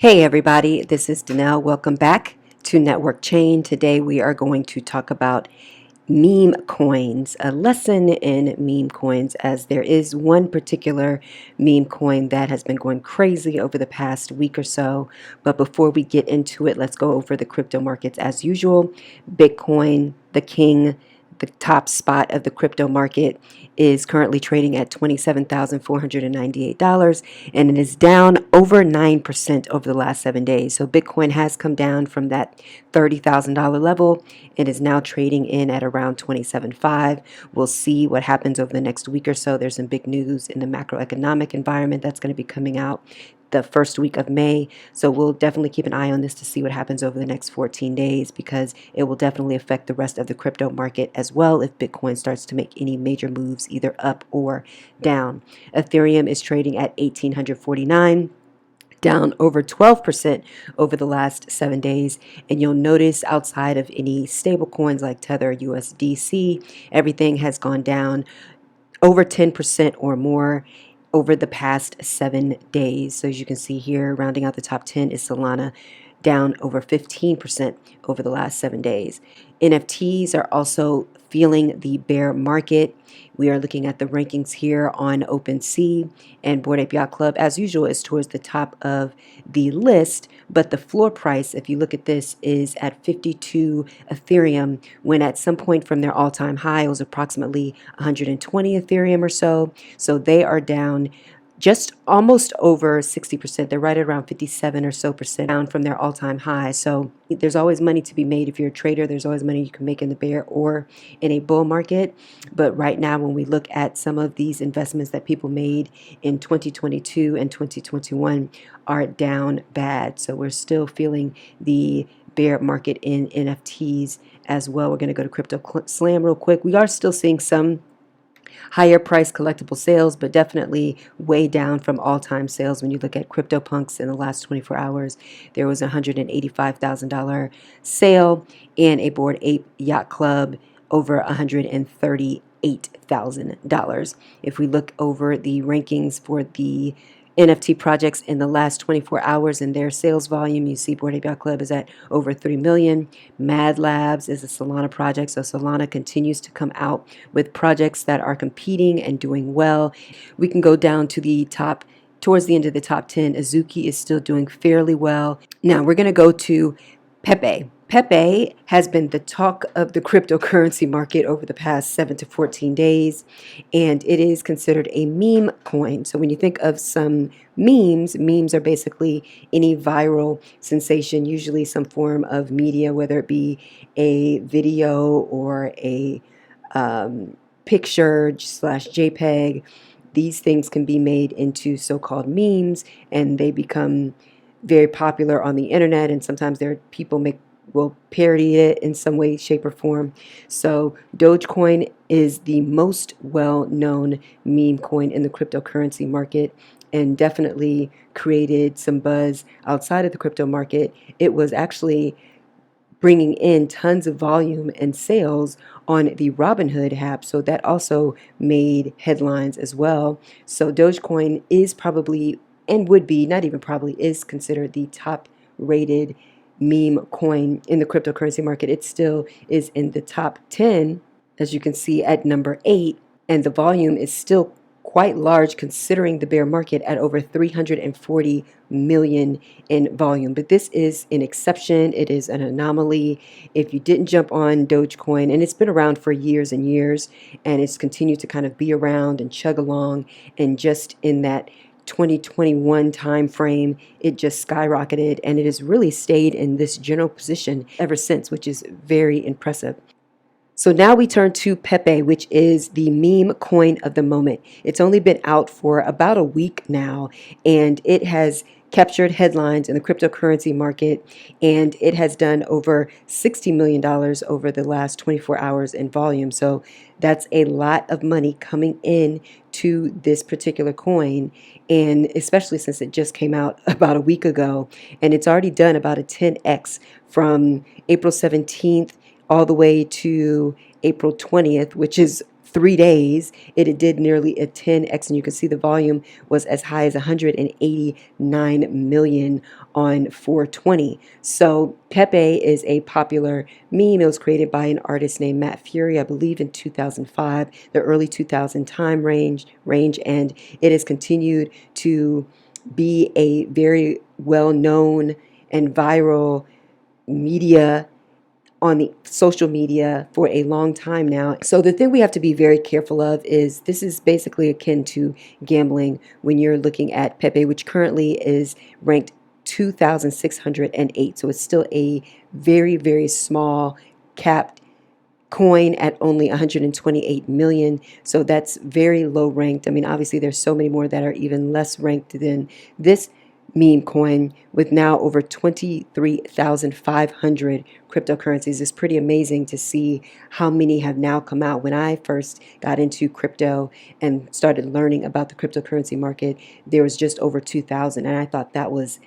Hey everybody, this is Danelle. Welcome back to Networkchain. Today we are going to talk about meme coins, a lesson in meme coins, as there is one particular meme coin that has been going crazy over the past week or so. But before we get into it, let's go over the crypto markets as usual. Bitcoin, the king, the top spot of the crypto market, is currently trading at $27,498, and it is down over 9% over the last 7 days. So Bitcoin has come down from that $30,000 level. It is now trading in at around 27.5. We'll see what happens over the next week or so. There's some big news in the macroeconomic environment that's going to be coming out the first week of May. So we'll definitely keep an eye on this to see what happens over the next 14 days, because it will definitely affect the rest of the crypto market as well if Bitcoin starts to make any major moves either up or down. Ethereum is trading at 1,849, down over 12% over the last 7 days. And you'll notice outside of any stable coins like Tether, USDC, everything has gone down over 10% or more over the past 7 days. So as you can see here, rounding out the top 10 is Solana, down over 15% over the last 7 days. NFTs are also feeling the bear market. We are looking at the rankings here on OpenSea, and Bored Ape Yacht Club, as usual, is towards the top of the list. But the floor price, if you look at this, is at 52 Ethereum, when at some point from their all-time high, it was approximately 120 Ethereum or so. So they are down just almost over 60%. They're right at around 57 or so percent down from their all-time high. So there's always money to be made if you're a trader. There's always money you can make in the bear or in a bull market. But right now, when we look at some of these investments that people made in 2022 and 2021 are down bad. So we're still feeling the bear market in NFTs as well. We're going to go to Crypto Slam real quick. We are still seeing some higher price collectible sales, but definitely way down from all-time sales. When you look at CryptoPunks in the last 24 hours, there was a $185,000 sale, and a Bored Ape Yacht Club over $138,000. If we look over the rankings for the NFT projects in the last 24 hours and their sales volume, you see Bored Ape Yacht Club is at over 3 million. Mad Labs is a Solana project, so Solana continues to come out with projects that are competing and doing well. We can go down to the top, towards the end of the top 10. Azuki is still doing fairly well. Now we're going to go to Pepe. Pepe has been the talk of the cryptocurrency market over the past 7 to 14 days, and it is considered a meme coin. So when you think of some memes are basically any viral sensation, usually some form of media, whether it be a video or a picture slash JPEG. These things can be made into so-called memes, and they become very popular on the internet, and sometimes there are people will parody it in some way, shape, or form. So Dogecoin is the most well-known meme coin in the cryptocurrency market, and definitely created some buzz outside of the crypto market. It was actually bringing in tons of volume and sales on the Robinhood app, so that also made headlines as well. So Dogecoin is probably, and would be, not even probably, is considered the top rated meme coin in the cryptocurrency market. It still is in the top 10, as you can see, at number 8, and the volume is still quite large considering the bear market at over 340 million in volume. But this is an exception. It is an anomaly. If you didn't jump on Dogecoin, and it's been around for years and years, and it's continued to kind of be around and chug along, and just in that 2021 time frame, it just skyrocketed, and it has really stayed in this general position ever since, which is very impressive. So now we turn to Pepe, which is the meme coin of the moment. It's only been out for about a week now, and it has captured headlines in the cryptocurrency market, and it has done over $60 million over the last 24 hours in volume. So that's a lot of money coming in to this particular coin, and especially since it just came out about a week ago, and it's already done about a 10x from April 17th all the way to April 20th, which is 3 days, it did nearly a 10x, and you can see the volume was as high as 189 million on 420. So Pepe is a popular meme. It was created by an artist named Matt Fury, I believe in 2005, the early 2000 time range, and it has continued to be a very well-known and viral media on the social media for a long time now. So the thing we have to be very careful of is this is basically akin to gambling when you're looking at Pepe, which currently is ranked 2,608. So it's still a very, very small capped coin at only 128 million. So that's very low ranked. I mean, obviously there's so many more that are even less ranked than this meme coin, with now over 23,500 cryptocurrencies. It's pretty amazing to see how many have now come out. When I first got into crypto and started learning about the cryptocurrency market, there was just over 2,000, and I thought that was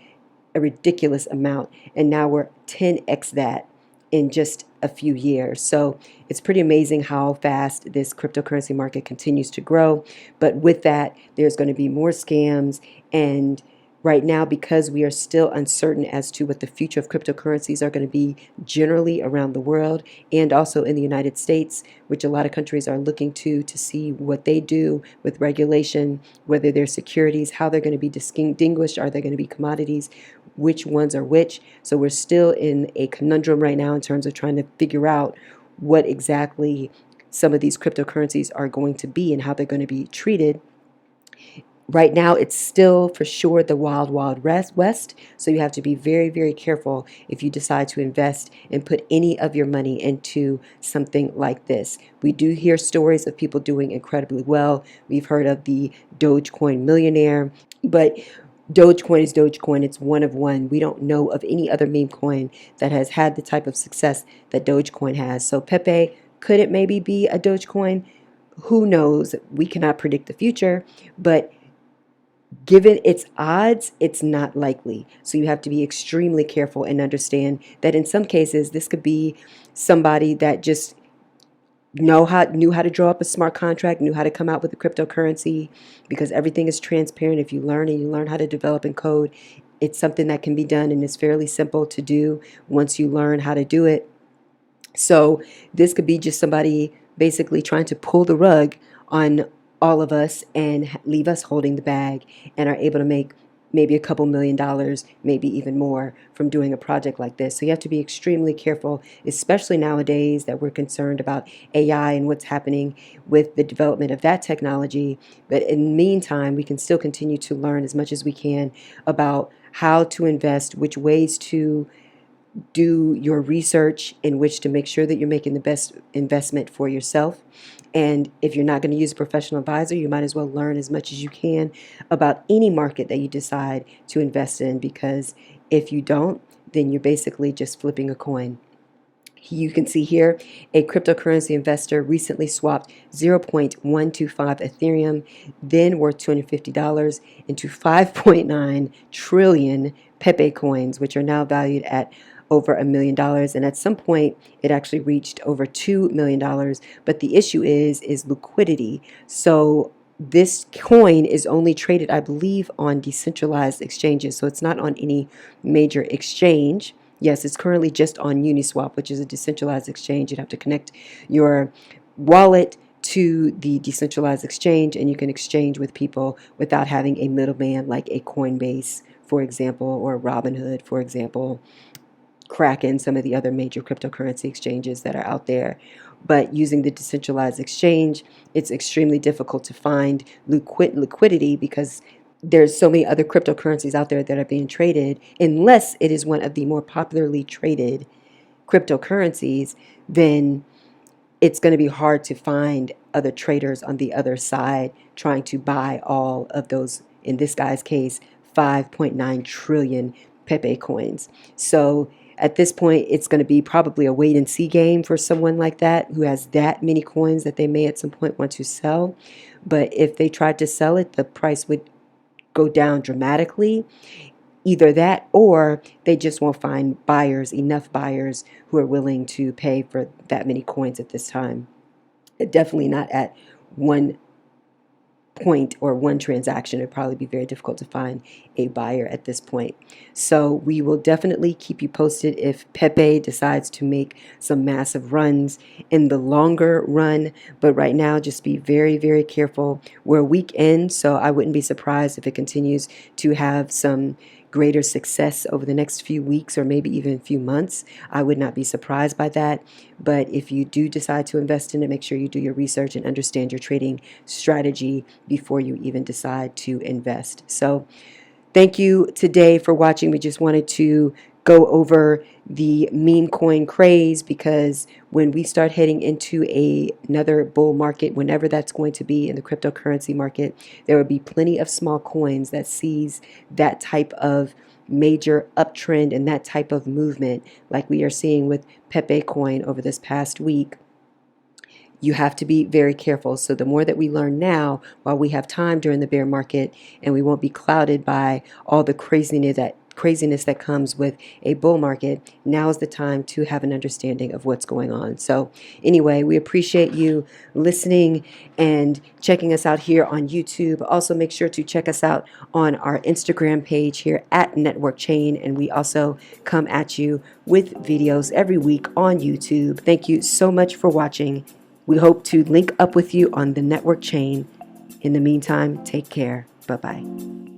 a ridiculous amount, and now we're 10x that in just a few years. So it's pretty amazing how fast this cryptocurrency market continues to grow. But with that, there's going to be more scams. And right now, because we are still uncertain as to what the future of cryptocurrencies are going to be generally around the world and also in the United States, which a lot of countries are looking to see what they do with regulation, whether they're securities, how they're going to be distinguished, are they going to be commodities, which ones are which. So we're still in a conundrum right now in terms of trying to figure out what exactly some of these cryptocurrencies are going to be and how they're going to be treated. Right now, it's still for sure the wild, wild west. So you have to be very, very careful if you decide to invest and put any of your money into something like this. We do hear stories of people doing incredibly well. We've heard of the Dogecoin millionaire, but Dogecoin is Dogecoin. It's one of one. We don't know of any other meme coin that has had the type of success that Dogecoin has. So Pepe, could it maybe be a Dogecoin? Who knows? We cannot predict the future, but given its odds, it's not likely. So you have to be extremely careful and understand that in some cases, this could be somebody that just knew how to draw up a smart contract, knew how to come out with a cryptocurrency, because everything is transparent. If you learn and you learn how to develop and code, it's something that can be done, and it's fairly simple to do once you learn how to do it. So this could be just somebody basically trying to pull the rug on all of us and leave us holding the bag, and are able to make maybe a couple $1,000,000, maybe even more, from doing a project like this. So you have to be extremely careful, especially nowadays that we're concerned about AI and what's happening with the development of that technology. But in the meantime, we can still continue to learn as much as we can about how to invest, which ways to do your research, in which to make sure that you're making the best investment for yourself. And if you're not going to use a professional advisor, you might as well learn as much as you can about any market that you decide to invest in, because if you don't, then you're basically just flipping a coin. You can see here a cryptocurrency investor recently swapped 0.125 Ethereum, then worth $250, into 5.9 trillion Pepe coins, which are now valued at over $1,000,000. And at some point, it actually reached over $2,000,000. But the issue is liquidity. So this coin is only traded, I believe, on decentralized exchanges. So it's not on any major exchange. Yes, it's currently just on Uniswap, which is a decentralized exchange. You'd have to connect your wallet to the decentralized exchange, and you can exchange with people without having a middleman like a Coinbase, for example, or Robinhood, for example, Kraken, some of the other major cryptocurrency exchanges that are out there. But using the decentralized exchange, it's extremely difficult to find liquidity, because there's so many other cryptocurrencies out there that are being traded. Unless it is one of the more popularly traded cryptocurrencies, then it's going to be hard to find other traders on the other side trying to buy all of those, in this guy's case, 5.9 trillion Pepe coins. So at this point, it's going to be probably a wait and see game for someone like that who has that many coins that they may at some point want to sell. But if they tried to sell it, the price would go down dramatically. Either that, or they just won't find buyers, enough buyers who are willing to pay for that many coins at this time. Definitely not at one point or one transaction. It'd probably be very difficult to find a buyer at this point. So we will definitely keep you posted if Pepe decides to make some massive runs in the longer run. But right now, just be very, very careful. We're a week in, so I wouldn't be surprised if it continues to have some greater success over the next few weeks or maybe even a few months. I would not be surprised by that. But if you do decide to invest in it, make sure you do your research and understand your trading strategy before you even decide to invest. So thank you today for watching. We just wanted to go over the meme coin craze, because when we start heading into another bull market, whenever that's going to be in the cryptocurrency market, there will be plenty of small coins that seize that type of major uptrend and that type of movement, like we are seeing with Pepe coin over this past week. You have to be very careful. So the more that we learn now, while we have time during the bear market, and we won't be clouded by all the craziness that comes with a bull market, now is the time to have an understanding of what's going on. So anyway, we appreciate you listening and checking us out here on YouTube. Also, make sure to check us out on our Instagram page here at Networkchain, and we also come at you with videos every week on YouTube. Thank you so much for watching. We hope to link up with you on the Networkchain. In the meantime, take care. Bye-bye.